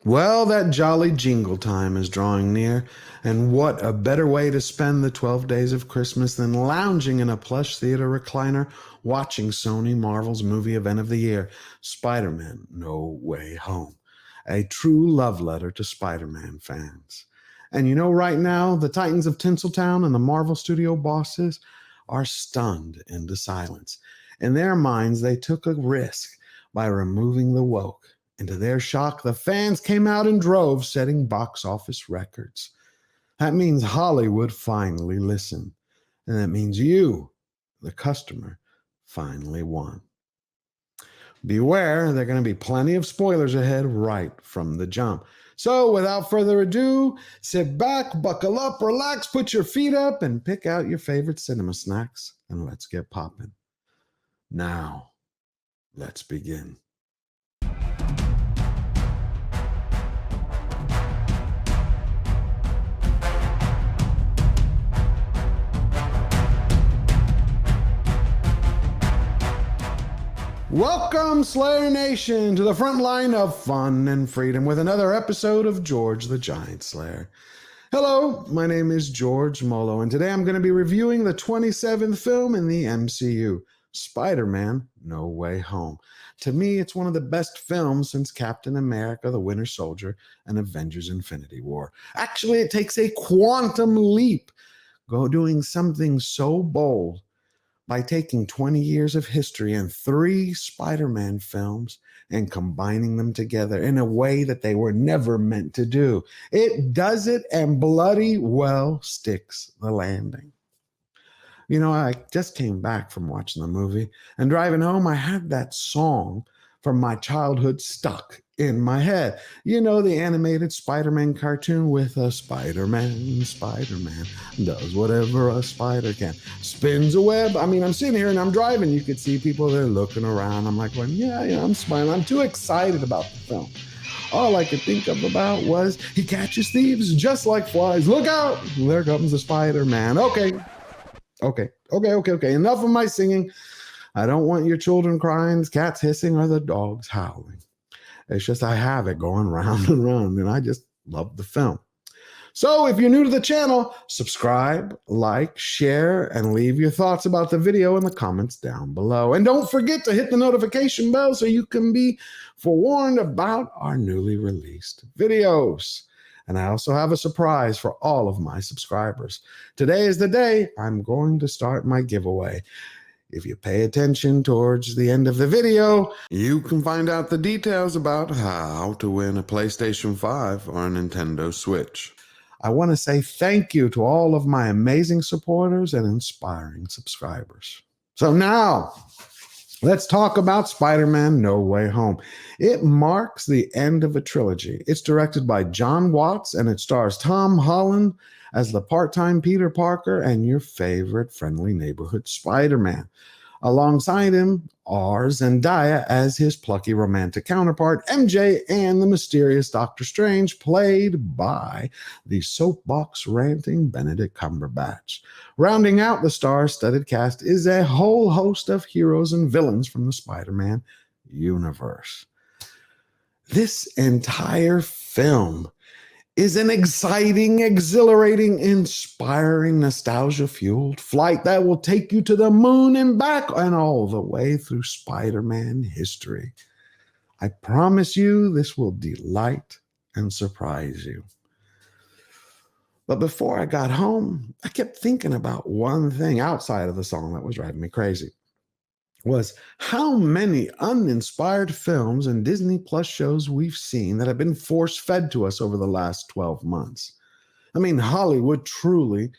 Well, that jolly jingle time is drawing near, and what a better way to spend the 12 days of Christmas than lounging in a plush theater recliner watching Sony Marvel's movie event of the year, Spider-Man No Way Home. A true love letter to Spider-Man fans. And you know, right now, the Titans of Tinseltown and the Marvel Studio bosses are stunned into silence. In their minds, they took a risk by removing the woke. And to their shock, the fans came out in droves, setting box office records. That means Hollywood finally listened. And that means you, the customer, finally won. Beware, there are going to be plenty of spoilers ahead right from the jump. So, without further ado, sit back, buckle up, relax, put your feet up, and pick out your favorite cinema snacks, and let's get popping. Now, let's begin. Welcome, Slayer Nation, to the front line of fun and freedom with another episode of George the Giant Slayer. Hello, my name is George Molo, and today I'm going to be reviewing the 27th film in the MCU, Spider-Man No Way Home. To me, it's one of the best films since Captain America, the Winter Soldier, and Avengers Infinity War. Actually, it takes a quantum leap, doing something so bold by taking 20 years of history and 3 Spider-Man films and combining them together in a way that they were never meant to do. It does it and bloody well sticks the landing. You know, I just came back from watching the movie, and driving home, I had that song from my childhood stuck in my head. You know, the animated Spider-Man cartoon with a Spider-Man does whatever a spider can. Spins a web. I mean, I'm sitting here and I'm driving. You could see people there looking around. I'm like, well, yeah, I'm smiling. I'm too excited about the film. All I could think of about was he catches thieves just like flies. Look out! There comes the Spider-Man. Okay. Enough of my singing. I don't want your children crying, cats hissing, or the dogs howling. It's just I have it going round and round, and I just love the film. So if you're new to the channel, subscribe, like, share, and leave your thoughts about the video in the comments down below. And don't forget to hit the notification bell so you can be forewarned about our newly released videos. And I also have a surprise for all of my subscribers. Today is the day I'm going to start my giveaway. If you pay attention towards the end of the video, you can find out the details about how to win a PlayStation 5 or a Nintendo Switch. I want to say thank you to all of my amazing supporters and inspiring subscribers. So now, let's talk about Spider-Man No Way Home. It marks the end of a trilogy. It's directed by John Watts, and it stars Tom Holland as the part-time Peter Parker and your favorite friendly neighborhood Spider-Man. Alongside him are Zendaya as his plucky romantic counterpart, MJ, and the mysterious Doctor Strange, played by the soapbox-ranting Benedict Cumberbatch. Rounding out the star-studded cast is a whole host of heroes and villains from the Spider-Man universe. This entire film is an exciting, exhilarating, inspiring, nostalgia-fueled flight that will take you to the moon and back and all the way through Spider-Man history. I promise you this will delight and surprise you. But before I got home, I kept thinking about one thing outside of the song that was driving me crazy. Was how many uninspired films and Disney Plus shows we've seen that have been force-fed to us over the last 12 months. I mean, Hollywood truly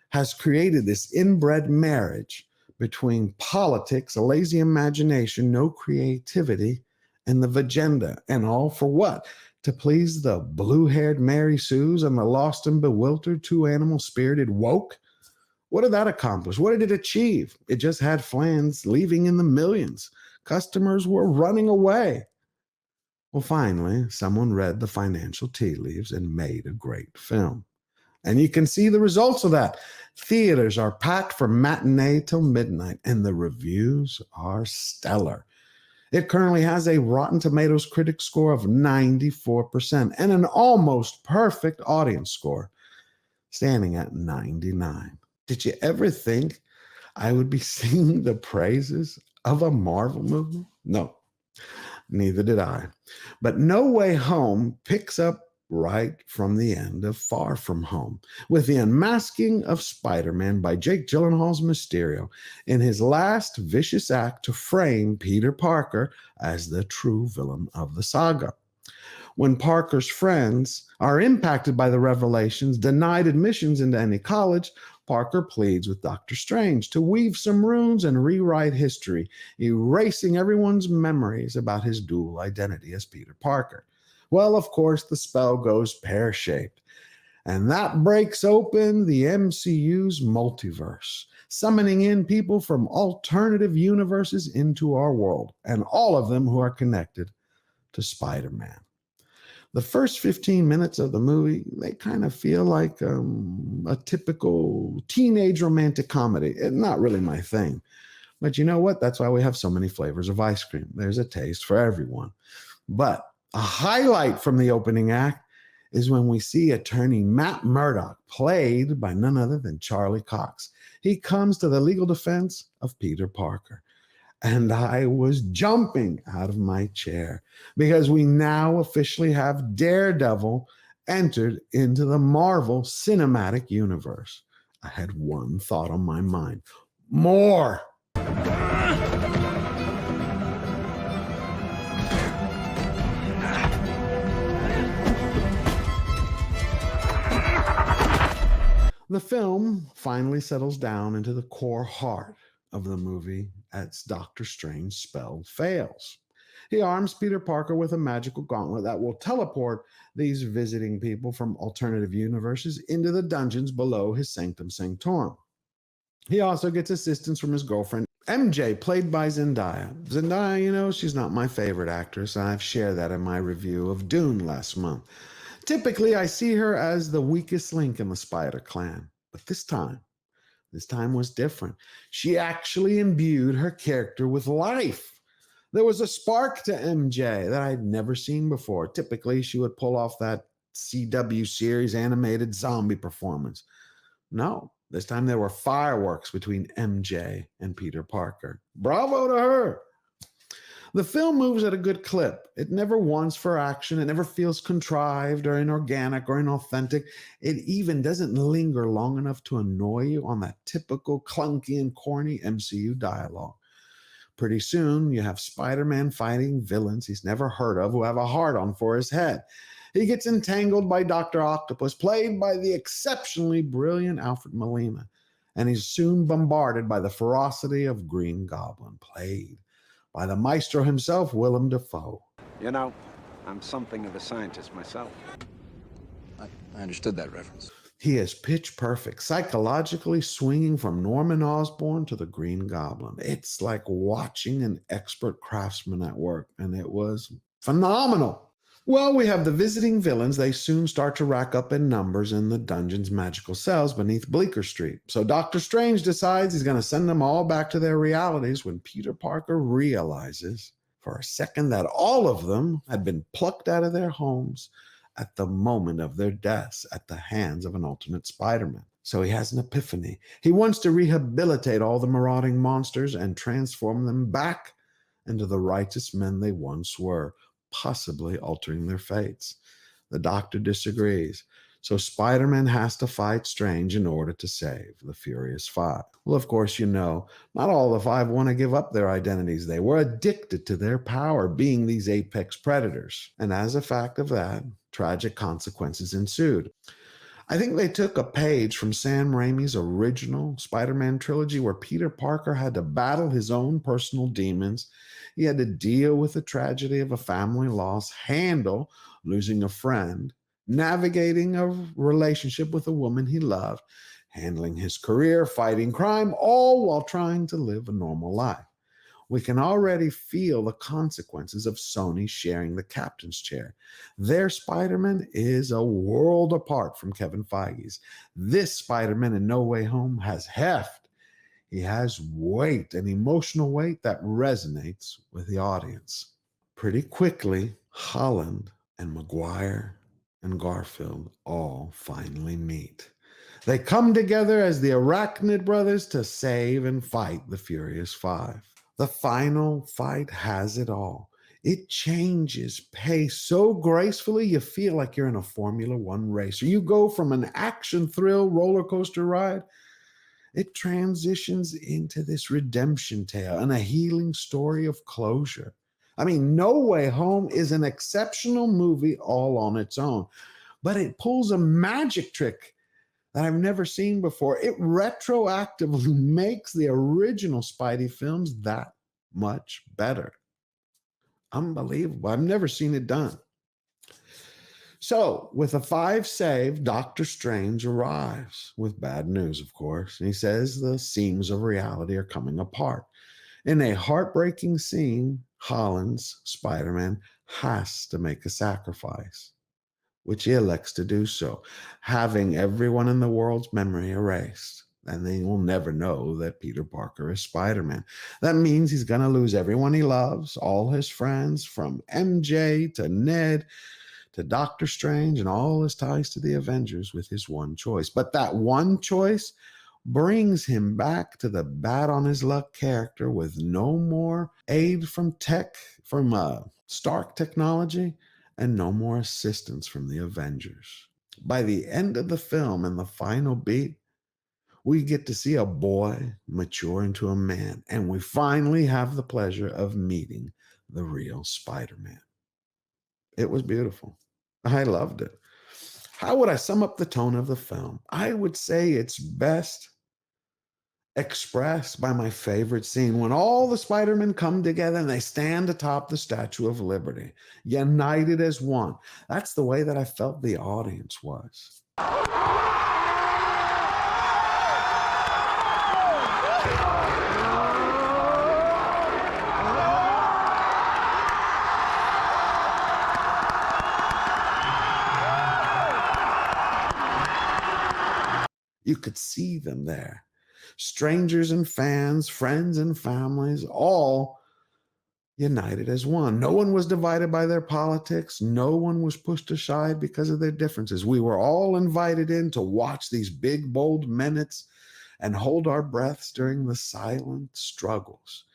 has created this inbred marriage between politics, a lazy imagination, no creativity, and the vagenda. And all for what? To please the blue-haired Mary Sues and the lost and bewildered two-animal-spirited woke? What did that accomplish? What did it achieve? It just had fans leaving in the millions. Customers were running away. Well, finally, someone read the financial tea leaves and made a great film. And you can see the results of that. Theaters are packed from matinee till midnight, and the reviews are stellar. It currently has a Rotten Tomatoes critic score of 94% and an almost perfect audience score, standing at 99. Did you ever think I would be singing the praises of a Marvel movie? No, neither did I. But No Way Home picks up right from the end of Far From Home, with the unmasking of Spider-Man by Jake Gyllenhaal's Mysterio in his last vicious act to frame Peter Parker as the true villain of the saga. When Parker's friends are impacted by the revelations, denied admissions into any college, Parker pleads with Doctor Strange to weave some runes and rewrite history, erasing everyone's memories about his dual identity as Peter Parker. Well, of course, the spell goes pear-shaped, and that breaks open the MCU's multiverse, summoning in people from alternative universes into our world, and all of them who are connected to Spider-Man. The first 15 minutes of the movie, they kind of feel like a typical teenage romantic comedy. It's not really my thing. But you know what? That's why we have so many flavors of ice cream. There's a taste for everyone. But a highlight from the opening act is when we see attorney Matt Murdock, played by none other than Charlie Cox. He comes to the legal defense of Peter Parker. And I was jumping out of my chair because we now officially have Daredevil entered into the Marvel Cinematic Universe. I had one thought on my mind: more. The film finally settles down into the core heart of the movie as Doctor Strange's spell fails. He arms Peter Parker with a magical gauntlet that will teleport these visiting people from alternative universes into the dungeons below his Sanctum Sanctorum. He also gets assistance from his girlfriend, MJ, played by Zendaya. Zendaya, she's not my favorite actress, and I've shared that in my review of Dune last month. Typically, I see her as the weakest link in the Spider Clan, but this time was different. She actually imbued her character with life. There was a spark to MJ that I'd never seen before. Typically, she would pull off that CW series animated zombie performance. No, this time there were fireworks between MJ and Peter Parker. Bravo to her. The film moves at a good clip. It never wants for action. It never feels contrived or inorganic or inauthentic. It even doesn't linger long enough to annoy you on that typical clunky and corny MCU dialogue. Pretty soon, you have Spider-Man fighting villains he's never heard of who have a hard-on for his head. He gets entangled by Dr. Octopus, played by the exceptionally brilliant Alfred Molina, and he's soon bombarded by the ferocity of Green Goblin, played by the maestro himself, Willem Dafoe. You know, I'm something of a scientist myself. I understood that reference. He is pitch perfect, psychologically swinging from Norman Osborn to the Green Goblin. It's like watching an expert craftsman at work, and it was phenomenal. Well, we have the visiting villains. They soon start to rack up in numbers in the dungeon's magical cells beneath Bleecker Street. So Doctor Strange decides he's going to send them all back to their realities when Peter Parker realizes for a second that all of them had been plucked out of their homes at the moment of their deaths at the hands of an alternate Spider-Man. So he has an epiphany. He wants to rehabilitate all the marauding monsters and transform them back into the righteous men they once were, possibly altering their fates. The Doctor disagrees, so Spider-Man has to fight Strange in order to save the Furious Five. Well, of course, not all the five want to give up their identities. They were addicted to their power, being these apex predators. And as a fact of that, tragic consequences ensued. I think they took a page from Sam Raimi's original Spider-Man trilogy, where Peter Parker had to battle his own personal demons. He had to deal with the tragedy of a family loss, handle losing a friend, navigating a relationship with a woman he loved, handling his career, fighting crime, all while trying to live a normal life. We can already feel the consequences of Sony sharing the captain's chair. Their Spider-Man is a world apart from Kevin Feige's. This Spider-Man in No Way Home has heft. He has weight, an emotional weight that resonates with the audience. Pretty quickly, Holland and Maguire and Garfield all finally meet. They come together as the Arachnid brothers to save and fight the Furious Five. The final fight has it all. It changes pace so gracefully you feel like you're in a Formula One race. Or you go from an action thrill roller coaster ride, it transitions into this redemption tale and a healing story of closure. I mean, No Way Home is an exceptional movie all on its own, but it pulls a magic trick that I've never seen before. It retroactively makes the original Spidey films that much better. Unbelievable. I've never seen it done. So, with the five saved, Doctor Strange arrives with bad news, of course. And he says the seams of reality are coming apart. In a heartbreaking scene, Holland's Spider-Man has to make a sacrifice, which he elects to do so, having everyone in the world's memory erased. And they will never know that Peter Parker is Spider-Man. That means he's going to lose everyone he loves, all his friends, from MJ to Ned to Doctor Strange, and all his ties to the Avengers with his one choice. But that one choice brings him back to the bad on his luck character with no more aid from Stark technology and no more assistance from the Avengers. By the end of the film and the final beat, we get to see a boy mature into a man, and we finally have the pleasure of meeting the real Spider-Man. It was beautiful. I loved it. How would I sum up the tone of the film? I would say it's best expressed by my favorite scene when all the Spider-Men come together and they stand atop the Statue of Liberty, united as one. That's the way that I felt the audience was. You could see them there. Strangers and fans, friends and families, all united as one. No one was divided by their politics. No one was pushed aside because of their differences. We were all invited in to watch these big, bold minutes and hold our breaths during the silent struggles.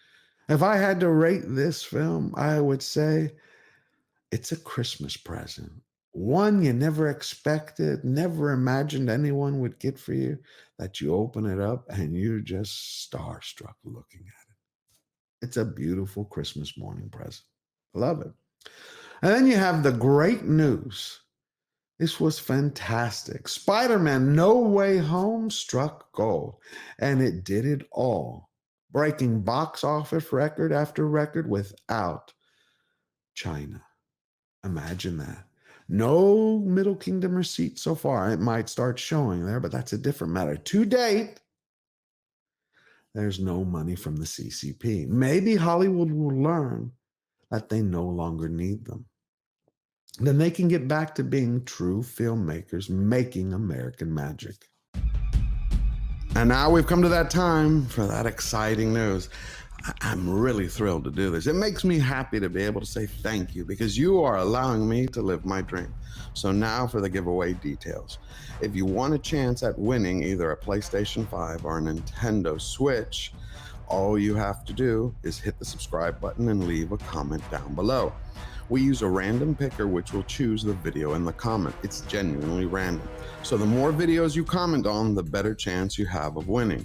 If I had to rate this film, I would say it's a Christmas present. One you never expected, never imagined anyone would get for you, that you open it up and you're just starstruck looking at it. It's a beautiful Christmas morning present. I love it. And then you have the great news. This was fantastic. Spider-Man No Way Home struck gold, and it did it all, breaking box office record after record without China. Imagine that. No Middle Kingdom receipts so far. It might start showing there, but that's a different matter. To date, there's no money from the CCP. Maybe Hollywood will learn that they no longer need them. Then they can get back to being true filmmakers, making American magic. And now we've come to that time for that exciting news. I'm really thrilled to do this. It makes me happy to be able to say thank you because you are allowing me to live my dream. So now for the giveaway details. If you want a chance at winning either a PlayStation 5 or a Nintendo Switch, all you have to do is hit the subscribe button and leave a comment down below. We use a random picker which will choose the video in the comment. It's genuinely random. So the more videos you comment on, the better chance you have of winning.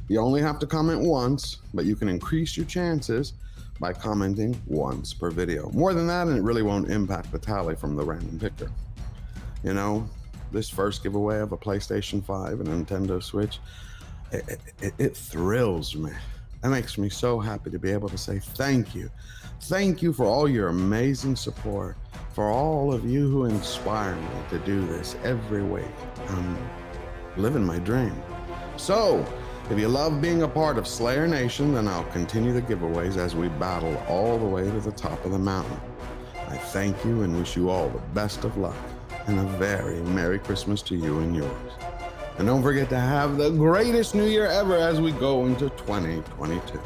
You only have to comment once, but you can increase your chances by commenting once per video. More than that, and it really won't impact the tally from the random picker. You know, this first giveaway of a PlayStation 5 and a Nintendo Switch, it thrills me. It makes me so happy to be able to say thank you. Thank you for all your amazing support, for all of you who inspire me to do this every week. I'm living my dream. So, if you love being a part of Slayer Nation, then I'll continue the giveaways as we battle all the way to the top of the mountain. I thank you and wish you all the best of luck, and a very Merry Christmas to you and yours. And don't forget to have the greatest new year ever as we go into 2022.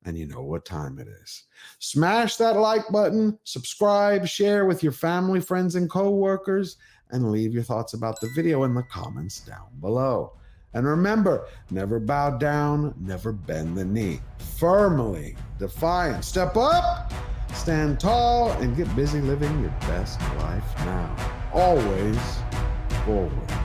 And you know what time it is. Smash that like button, subscribe, share with your family, friends, and co-workers, and leave your thoughts about the video in the comments down below. And remember, never bow down, never bend the knee. Firmly, defiant, step up, stand tall, and get busy living your best life now. Always forward.